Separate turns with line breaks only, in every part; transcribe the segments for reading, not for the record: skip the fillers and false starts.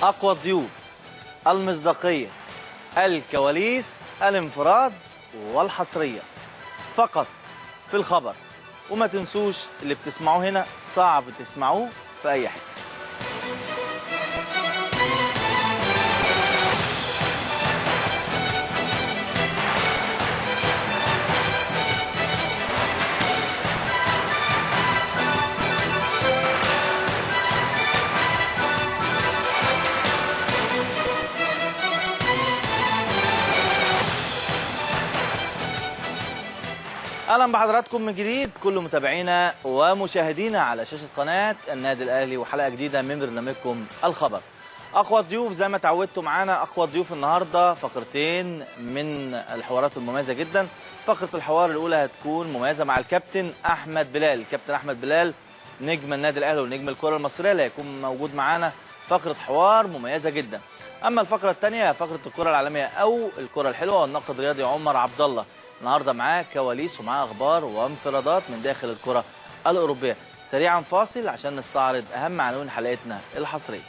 أقوى الضيوف، المصداقية، الكواليس، الانفراد والحصرية فقط في الخبر. وما تنسوش اللي بتسمعوه هنا صعب تسمعوه في أي حتة. اهلا بحضراتكم من جديد كل متابعينا ومشاهدينا على شاشه قناه النادي الاهلي وحلقه جديده من برنامجكم الخبر. اقوى الضيوف زي ما تعودتوا معانا، اقوى الضيوف النهارده فقرتين من الحوارات المميزه جدا. فقره الحوار الاولى هتكون مميزه مع الكابتن احمد بلال. الكابتن احمد بلال نجم النادي الاهلي ونجم الكره المصريه اللي هيكون موجود معانا. فقره حوار مميزه جدا. اما الفقره الثانيه هي فقره الكره العالميه او الكره الحلوه، والناقد الرياضي عمر عبد الله النهارده معاه كواليس ومعاه اخبار وانفرادات من داخل الكره الاوروبيه. سريعا فاصل عشان نستعرض اهم عناوين حلقتنا الحصريه.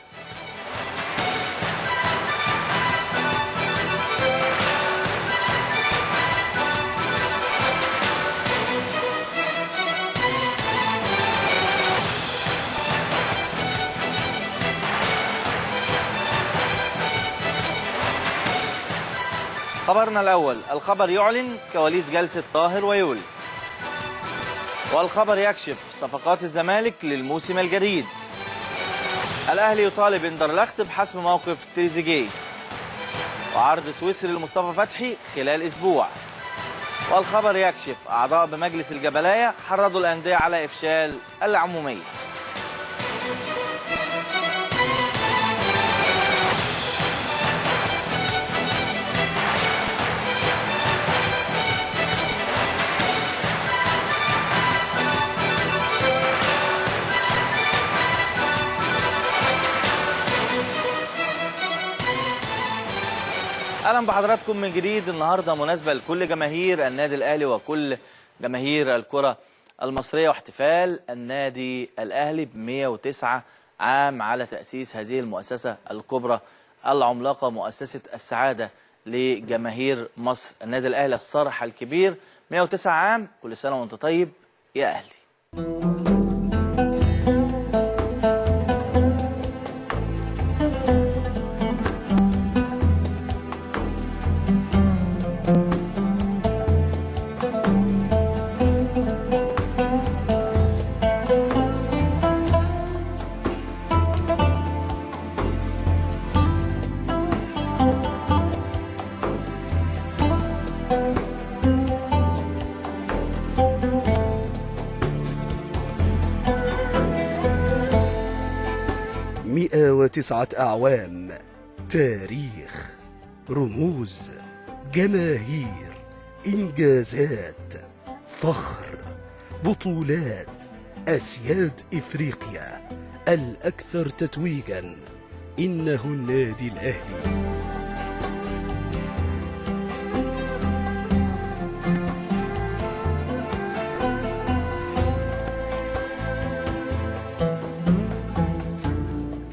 خبرنا الأول، الخبر يعلن كواليس جلسة طاهر ويولي. والخبر يكشف صفقات الزمالك للموسم الجديد. الأهلي يطالب اندرلخت بحسم موقف تريزيجيه. وعرض سويسري لمصطفى فتحي خلال أسبوع. والخبر يكشف أعضاء بمجلس الجبلاية حرضوا الأندية على إفشال العمومية. اهلا بحضراتكم من جديد. النهارده مناسبه لكل جماهير النادي الاهلي وكل جماهير الكره المصريه، واحتفال النادي الاهلي ب 109 عام على تاسيس هذه المؤسسه الكبرى العملاقه، مؤسسه السعاده لجماهير مصر. النادي الاهلي الصرح الكبير 109 عام. كل سنه وانت طيب يا اهلي.
وتسعة أعوام، تاريخ، رموز، جماهير، إنجازات، فخر، بطولات، أسياد إفريقيا، الأكثر تتويجاً إنه النادي الأهلي.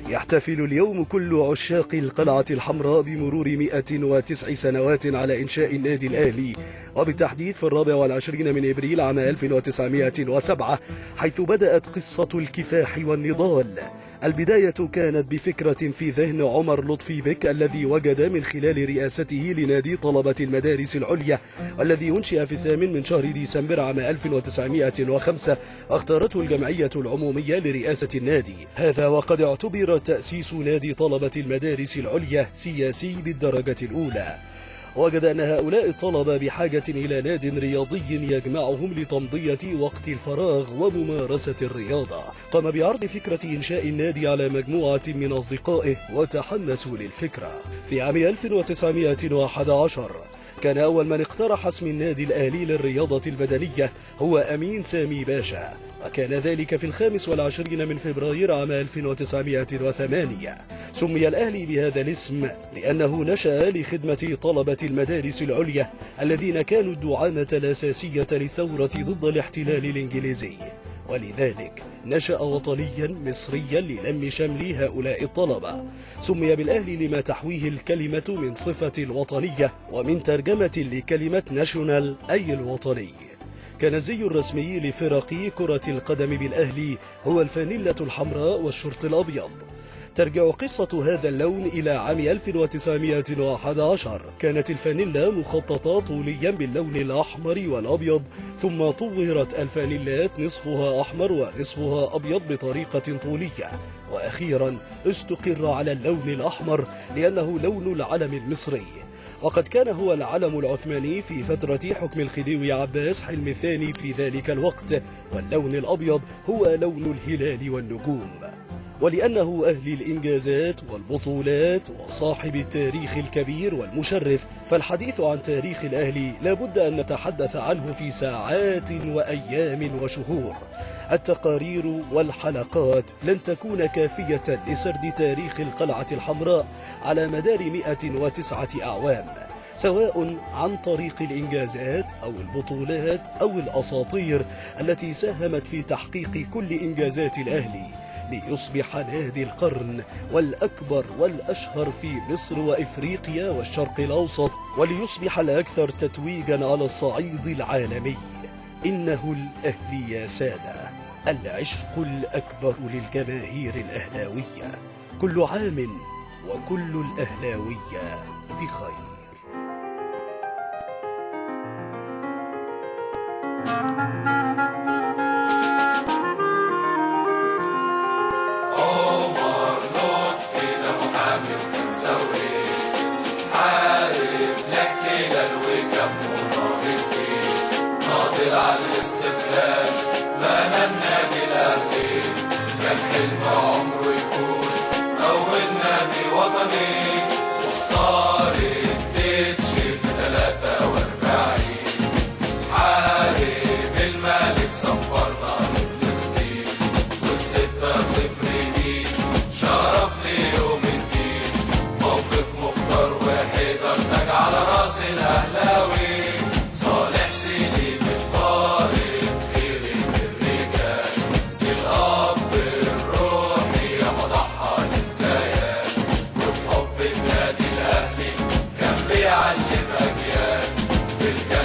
يحتفل اليوم كل عشاق القلعة الحمراء بمرور 109 سنوات على إنشاء النادي الأهلي، وبالتحديد في 24 من إبريل عام 1907 حيث بدأت قصة الكفاح والنضال. البداية كانت بفكرة في ذهن عمر لطفي بك الذي وجد من خلال رئاسته لنادي طلبة المدارس العليا، والذي أنشئ في 8 من شهر ديسمبر عام 1905، واختارته الجمعية العمومية لرئاسة النادي. هذا وقد اعتبر تأسيس نادي طلبة المدارس العليا سياسي بالدرجة الأولى. وجد أن هؤلاء الطلبة بحاجة إلى ناد رياضي يجمعهم لتمضية وقت الفراغ وممارسة الرياضة. قام بعرض فكرة إنشاء النادي على مجموعة من أصدقائه وتحمسوا للفكرة. في عام 1911 كان أول من اقترح اسم النادي الأهلي للرياضة البدنية هو أمين سامي باشا، وكان ذلك في 25 من فبراير عام 1908. سمي الأهلي بهذا الاسم لأنه نشأ لخدمة طلبة المدارس العليا الذين كانوا الدعامة الأساسية للثورة ضد الاحتلال الإنجليزي. ولذلك نشأ وطنيا مصريا للم شمل هؤلاء الطلبة. سمي بالأهلي لما تحويه الكلمة من صفة الوطنية ومن ترجمة لكلمة ناشونال أي الوطني. كان الزي الرسمي لفرق كرة القدم بالأهلي هو الفانيلة الحمراء والشورت الأبيض. ترجع قصة هذا اللون إلى عام 1911. كانت الفانيلا مخططة طوليا باللون الأحمر والأبيض، ثم طورت الفانيلات نصفها أحمر ونصفها أبيض بطريقة طولية، وأخيرا استقر على اللون الأحمر لأنه لون العلم المصري، وقد كان هو العلم العثماني في فترة حكم الخديوي عباس حلمي الثاني في ذلك الوقت، واللون الأبيض هو لون الهلال والنجوم. ولأنه أهل الإنجازات والبطولات وصاحب التاريخ الكبير والمشرف، فالحديث عن تاريخ الأهلي لابد أن نتحدث عنه في ساعات وأيام وشهور. التقارير والحلقات لن تكون كافية لسرد تاريخ القلعة الحمراء على مدار 109 أعوام، سواء عن طريق الإنجازات أو البطولات أو الأساطير التي ساهمت في تحقيق كل إنجازات الأهلي ليصبح نادي القرن والأكبر والأشهر في مصر وإفريقيا والشرق الأوسط، وليصبح الأكثر تتويجا على الصعيد العالمي. إنه الأهلي يا سادة، العشق الأكبر للجماهير الأهلاوية. كل عام وكل الأهلاوية بخير.
على الاستقلال بنى النادي الأهلي، كان حلم عمره يكون أول نادي وطني، واختار التتش في 43 حارب الملك صفرنا لفلسطين، وال6-0 دي شرف ليوم الدين، موقف مختار وحيدر تاج على راس الأهلاوي، صالح سيدي علم أجيال في الجنة.